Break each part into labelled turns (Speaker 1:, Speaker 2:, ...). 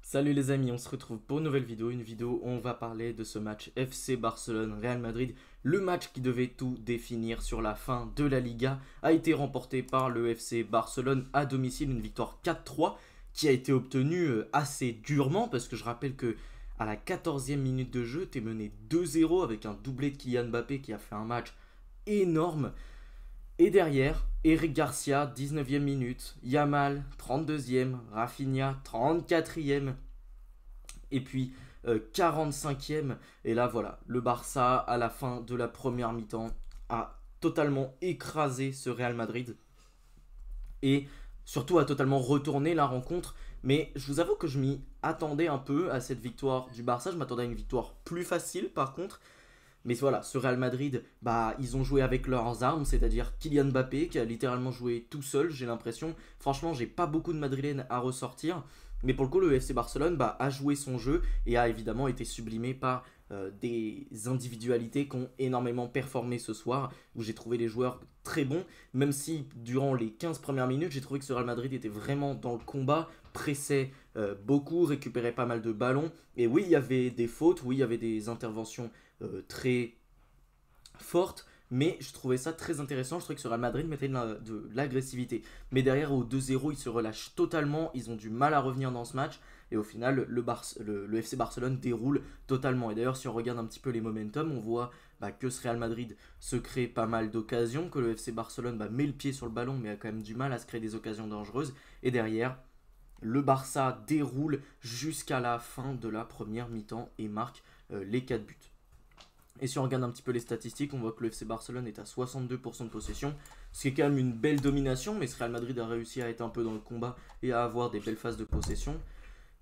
Speaker 1: Salut les amis, on se retrouve pour une nouvelle vidéo, où on va parler de ce match FC Barcelone-Real Madrid. Le match qui devait tout définir sur la fin de la Liga a été remporté par le FC Barcelone à domicile, une victoire 4-3 qui a été obtenue assez durement parce que je rappelle que à la 14e minute de jeu, t'es mené 2-0 avec un doublé de Kylian Mbappé qui a fait un match énorme. Et derrière, Eric Garcia, 19e minute, Yamal, 32e, Rafinha, 34e, et puis 45e. Et là, voilà, le Barça, à la fin de la première mi-temps, a totalement écrasé ce Real Madrid et surtout a totalement retourné la rencontre. Mais je vous avoue que je m'y attendais un peu à cette victoire du Barça. Je m'attendais à une victoire plus facile par contre. Mais voilà, ce Real Madrid, bah, ils ont joué avec leurs armes, c'est-à-dire Kylian Mbappé qui a littéralement joué tout seul, j'ai l'impression. Franchement, j'ai pas beaucoup de Madrilènes à ressortir. Mais pour le coup, le FC Barcelone bah, a joué son jeu et a évidemment été sublimé par des individualités qui ont énormément performé ce soir, où j'ai trouvé les joueurs très bons, même si durant les 15 premières minutes, j'ai trouvé que ce Real Madrid était vraiment dans le combat, pressait beaucoup, récupérait pas mal de ballons. Et oui, il y avait des fautes, oui, il y avait des interventions très forte, mais je trouvais ça très intéressant. Je trouvais que ce Real Madrid mettait de l'agressivité. Mais derrière, au 2-0, ils se relâchent totalement. Ils ont du mal à revenir dans ce match. Et au final, le FC Barcelone déroule totalement. Et d'ailleurs, si on regarde un petit peu les momentum, on voit que ce Real Madrid se crée pas mal d'occasions, que le FC Barcelone met le pied sur le ballon, mais a quand même du mal à se créer des occasions dangereuses. Et derrière, le Barça déroule jusqu'à la fin de la première mi-temps et marque les 4 buts. Et si on regarde un petit peu les statistiques, on voit que le FC Barcelone est à 62% de possession, ce qui est quand même une belle domination, mais ce Real Madrid a réussi à être un peu dans le combat et à avoir des belles phases de possession.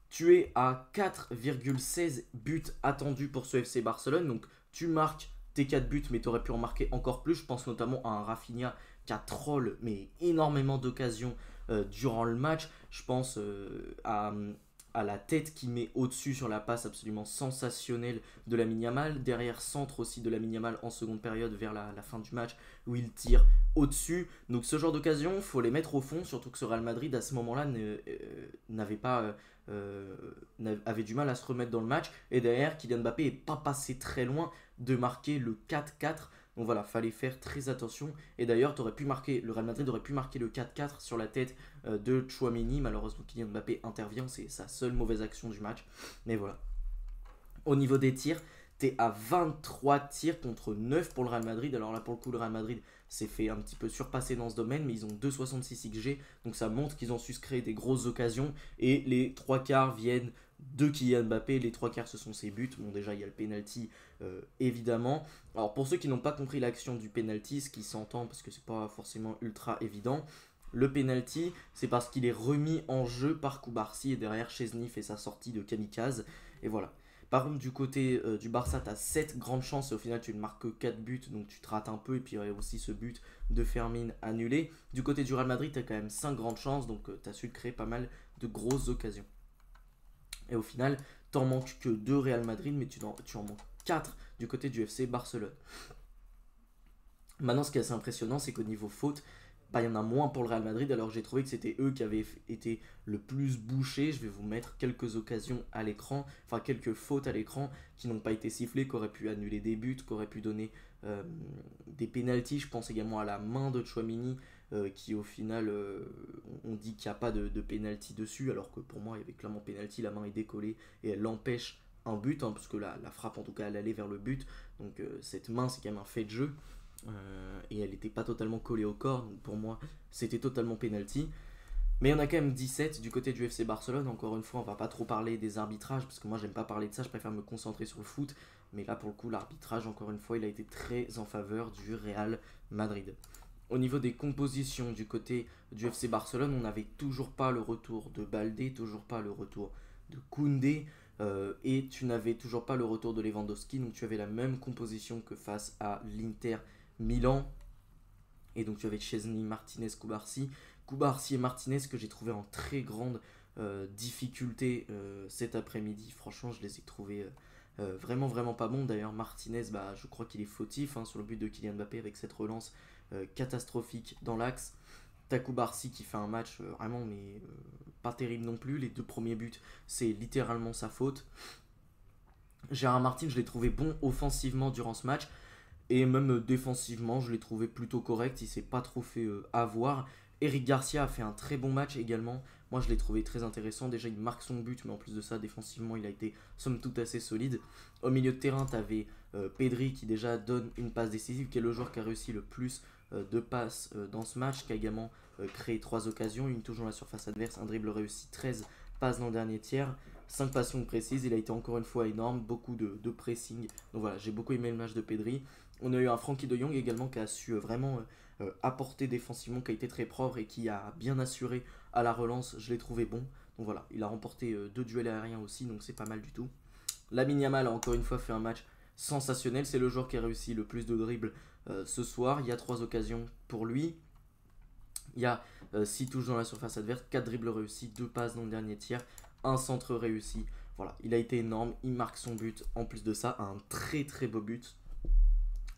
Speaker 1: Tu es à 4,16 buts attendus pour ce FC Barcelone, donc tu marques tes 4 buts, mais tu aurais pu en marquer encore plus. Je pense notamment à un Rafinha qui a troll, mais énormément d'occasions durant le match. Je pense à la tête qui met au-dessus sur la passe absolument sensationnelle de Lamine Yamal. Derrière, centre aussi de Lamine Yamal en seconde période vers la fin du match où il tire au-dessus. Donc ce genre d'occasion, il faut les mettre au fond, surtout que ce Real Madrid à ce moment-là n'avait pas... avait du mal à se remettre dans le match. Et derrière, Kylian Mbappé n'est pas passé très loin de marquer le 4-4. Donc voilà, fallait faire très attention. Et d'ailleurs, le Real Madrid aurait pu marquer le 4-4 sur la tête de Chouameni. Malheureusement, Kylian Mbappé intervient, c'est sa seule mauvaise action du match. Mais voilà. Au niveau des tirs, t'es à 23 tirs contre 9 pour le Real Madrid. Alors là, pour le coup, le Real Madrid s'est fait un petit peu surpasser dans ce domaine, mais ils ont 2,66 XG. Donc ça montre qu'ils ont su se créer des grosses occasions. Et les 3 quarts viennent de Kylian Mbappé. Les 3 quarts, ce sont ses buts. Bon, déjà, il y a le penalty, évidemment. Alors pour ceux qui n'ont pas compris l'action du penalty, ce qui s'entend parce que c'est pas forcément ultra évident, le penalty, c'est parce qu'il est remis en jeu par Koubarsi et derrière Chesney fait sa sortie de kamikaze. Et voilà. Par contre, du côté du Barça, tu as 7 grandes chances et au final, tu ne marques que 4 buts, donc tu te rates un peu. Et puis, il y a aussi ce but de Fermin annulé. Du côté du Real Madrid, tu as quand même 5 grandes chances, donc tu as su créer pas mal de grosses occasions. Et au final, t'en manques que 2 Real Madrid, mais tu en manques 4 du côté du FC Barcelone. Maintenant, ce qui est assez impressionnant, c'est qu'au niveau faute, il y en a moins pour le Real Madrid, alors j'ai trouvé que c'était eux qui avaient été le plus bouchés. Je vais vous mettre quelques occasions à l'écran, enfin quelques fautes à l'écran qui n'ont pas été sifflées, qui auraient pu annuler des buts, qui auraient pu donner des pénaltys. Je pense également à la main de Chouamini, qui au final, on dit qu'il n'y a pas de pénalty dessus, alors que pour moi il y avait clairement pénalty, la main est décollée et elle empêche un but, hein, parce que la frappe en tout cas elle allait vers le but, donc cette main c'est quand même un fait de jeu. Et elle n'était pas totalement collée au corps, donc pour moi c'était totalement penalty. Mais il y en a quand même 17 du côté du FC Barcelone. Encore une fois, on va pas trop parler des arbitrages parce que moi j'aime pas parler de ça, je préfère me concentrer sur le foot. Mais là pour le coup, l'arbitrage, encore une fois, il a été très en faveur du Real Madrid. Au niveau des compositions du côté du FC Barcelone, on n'avait toujours pas le retour de Baldé, toujours pas le retour de Koundé, et tu n'avais toujours pas le retour de Lewandowski. Donc tu avais la même composition que face à l'Inter Milan. Et donc tu avais Chesney, Martinez, Koubarsi. Koubarsi et Martinez que j'ai trouvé en très grande difficulté cet après-midi. Franchement, je les ai trouvés vraiment vraiment pas bons. D'ailleurs, Martinez, je crois qu'il est fautif sur le but de Kylian Mbappé avec cette relance catastrophique dans l'axe. Takou Barsi qui fait un match vraiment mais pas terrible non plus. Les 2 premiers buts, c'est littéralement sa faute. Gérard Martin, je l'ai trouvé bon offensivement durant ce match. Et même défensivement, je l'ai trouvé plutôt correct. Il s'est pas trop fait avoir. Eric Garcia a fait un très bon match également. Moi, je l'ai trouvé très intéressant. Déjà, il marque son but, mais en plus de ça, défensivement, il a été somme toute assez solide. Au milieu de terrain, tu avais Pedri qui déjà donne une passe décisive, qui est le joueur qui a réussi le plus de passes dans ce match, qui a également créé 3 occasions, une touche dans la surface adverse, un dribble réussi, 13 passes dans le dernier tiers. 5 passions précises, il a été encore une fois énorme, beaucoup de pressing. Donc voilà, j'ai beaucoup aimé le match de Pedri. On a eu un Frankie de Jong également qui a su vraiment apporter défensivement, qui a été très propre et qui a bien assuré à la relance. Je l'ai trouvé bon. Donc voilà, il a remporté 2 duels aériens aussi, donc c'est pas mal du tout. Lamine Yamal a encore une fois fait un match sensationnel. C'est le joueur qui a réussi le plus de dribbles ce soir. Il y a 3 occasions pour lui. Il y a 6 touches dans la surface adverse, 4 dribbles réussis, 2 passes dans le dernier tiers, un centre réussi. Voilà, il a été énorme, il marque son but. En plus de ça, un très très beau but.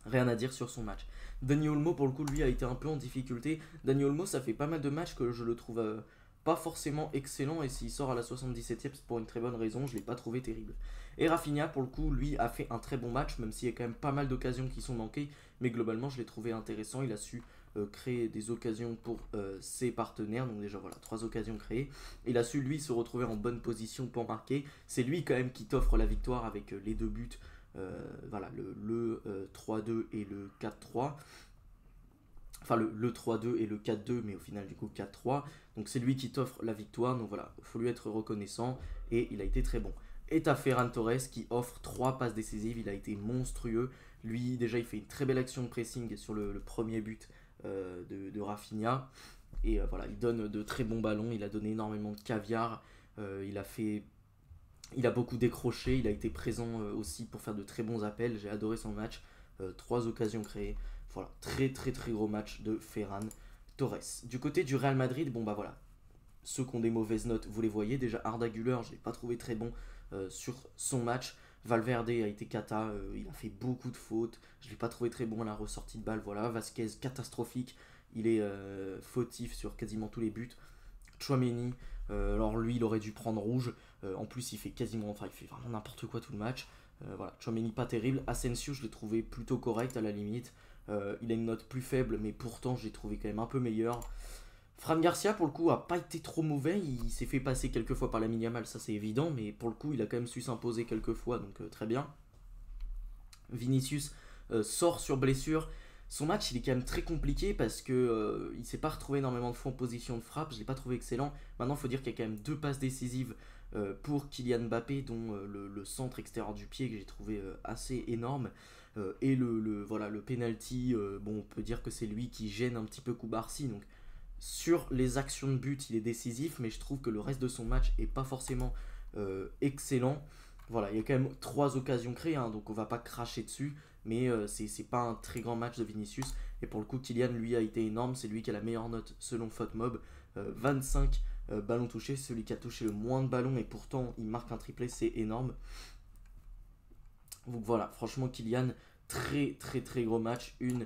Speaker 1: Rien à dire sur son match. Dani Olmo, pour le coup, lui a été un peu en difficulté. Dani Olmo, ça fait pas mal de matchs que je le trouve pas forcément excellent. Et s'il sort à la 77e, c'est pour une très bonne raison. Je l'ai pas trouvé terrible. Et Rafinha, pour le coup, lui a fait un très bon match, même s'il y a quand même pas mal d'occasions qui sont manquées. Mais globalement, je l'ai trouvé intéressant. Il a su créer des occasions pour ses partenaires. Donc déjà, voilà, 3 occasions créées. Il a su, lui, se retrouver en bonne position pour marquer. C'est lui, quand même, qui t'offre la victoire avec les 2 buts. Voilà, le 3-2 et le 4-3. Enfin, le 3-2 et le 4-2, mais au final, du coup, 4-3. Donc, c'est lui qui t'offre la victoire. Donc, voilà, il faut lui être reconnaissant. Et il a été très bon. Et t'as Ferran Torres qui offre 3 passes décisives. Il a été monstrueux. Lui, déjà, il fait une très belle action de pressing sur le premier but de Rafinha. Et voilà, il donne de très bons ballons. Il a donné énormément de caviar. Il a beaucoup décroché, il a été présent aussi pour faire de très bons appels. J'ai adoré son match. 3 occasions créées. Voilà, très très très gros match de Ferran Torres. Du côté du Real Madrid, bon bah voilà. Ceux qui ont des mauvaises notes, vous les voyez. Déjà Arda Güler, je ne l'ai pas trouvé très bon sur son match. Valverde a été cata, il a fait beaucoup de fautes. Je ne l'ai pas trouvé très bon à la ressortie de balle. Voilà, Vasquez, catastrophique. Il est fautif sur quasiment tous les buts. Tchouaméni, alors lui il aurait dû prendre rouge. En plus il fait il fait vraiment n'importe quoi tout le match. Voilà, Tchouaméni pas terrible. Asensio je l'ai trouvé plutôt correct à la limite. Il a une note plus faible mais pourtant je l'ai trouvé quand même un peu meilleur. Fran Garcia pour le coup a pas été trop mauvais, il s'est fait passer quelques fois par la Yamal, ça c'est évident, mais pour le coup il a quand même su s'imposer quelques fois, donc très bien. Vinicius sort sur blessure. Son match il est quand même très compliqué parce que il s'est pas retrouvé énormément de fois en position de frappe, je l'ai pas trouvé excellent. Maintenant il faut dire qu'il y a quand même 2 passes décisives pour Kylian Mbappé, dont le centre extérieur du pied que j'ai trouvé assez énorme. Et voilà, le penalty, bon on peut dire que c'est lui qui gêne un petit peu Koubarsi, donc sur les actions de but il est décisif, mais je trouve que le reste de son match est pas forcément excellent. Voilà, il y a quand même 3 occasions créées, hein, donc on va pas cracher dessus, mais c'est pas un très grand match de Vinicius. Et pour le coup, Kylian, lui, a été énorme, c'est lui qui a la meilleure note selon FotMob, 25 ballons touchés, celui qui a touché le moins de ballons, et pourtant il marque un triplé, c'est énorme. Donc voilà, franchement, Kylian, très très très gros match, une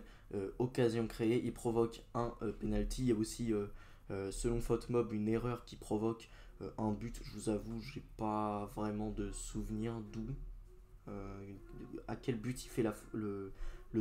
Speaker 1: occasion créée, il provoque un penalty, il y a aussi, selon FotMob, une erreur qui provoque un but. Je vous avoue, j'ai pas vraiment de souvenir d'où, à quel but il fait le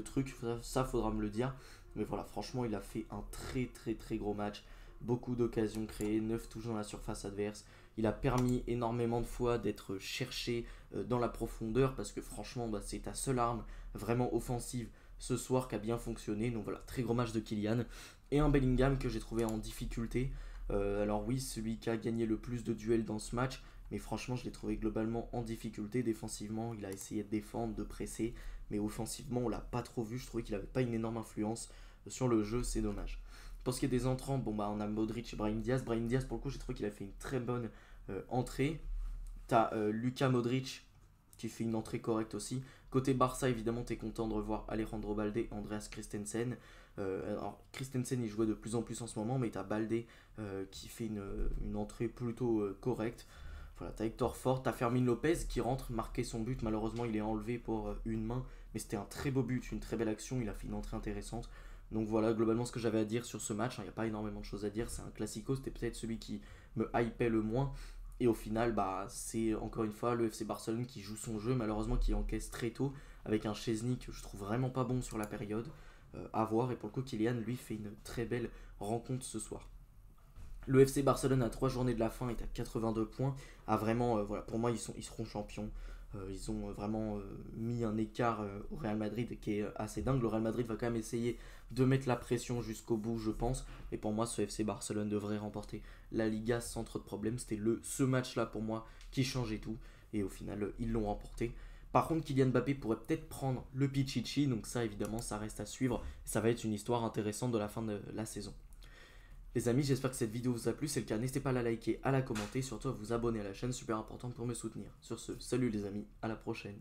Speaker 1: truc, ça faudra me le dire. Mais voilà, franchement, il a fait un très très très gros match, beaucoup d'occasions créées, 9 touches dans la surface adverse. Il a permis énormément de fois d'être cherché dans la profondeur parce que franchement, bah, c'est ta seule arme vraiment offensive ce soir qui a bien fonctionné. Donc voilà, très gros match de Kylian. Et un Bellingham que j'ai trouvé en difficulté. Alors oui, celui qui a gagné le plus de duels dans ce match, mais franchement je l'ai trouvé globalement en difficulté. Défensivement il a essayé de défendre, de presser, mais offensivement on l'a pas trop vu. Je trouvais qu'il avait pas une énorme influence sur le jeu, c'est dommage. Pour ce qui est des entrants, bon bah on a Modric et Brahim Diaz. Brahim Diaz pour le coup j'ai trouvé qu'il a fait une très bonne entrée. T'as Luka Modric qui fait une entrée correcte aussi. Côté Barça, évidemment, tu es content de revoir Alejandro Balde et Andreas Christensen. Alors, Christensen, il jouait de plus en plus en ce moment, mais tu as Balde qui fait une entrée plutôt correcte. Voilà, tu as Hector Fort, tu as Fermin Lopez qui rentre marquer son but. Malheureusement, il est enlevé pour une main, mais c'était un très beau but, une très belle action. Il a fait une entrée intéressante. Donc voilà, globalement ce que j'avais à dire sur ce match, il n'y a pas énormément de choses à dire, c'est un classico, c'était peut-être celui qui me hypait le moins. Et au final, bah, c'est encore une fois le FC Barcelone qui joue son jeu, malheureusement qui encaisse très tôt, avec un Chesney que je trouve vraiment pas bon sur la période. À voir, et pour le coup, Kylian, lui, fait une très belle rencontre ce soir. Le FC Barcelone à 3 journées de la fin est à 82 points. A vraiment, voilà, pour moi, ils seront champions. Ils ont vraiment mis un écart au Real Madrid qui est assez dingue. Le Real Madrid va quand même essayer de mettre la pression jusqu'au bout, je pense. Et pour moi, ce FC Barcelone devrait remporter la Liga sans trop de problèmes. C'était ce match-là pour moi qui changeait tout. Et au final, ils l'ont remporté. Par contre, Kylian Mbappé pourrait peut-être prendre le Pichichi. Donc ça, évidemment, ça reste à suivre. Ça va être une histoire intéressante de la fin de la saison. Les amis, j'espère que cette vidéo vous a plu. C'est le cas, n'hésitez pas à la liker, à la commenter, surtout à vous abonner à la chaîne, super important pour me soutenir. Sur ce, salut les amis, à la prochaine.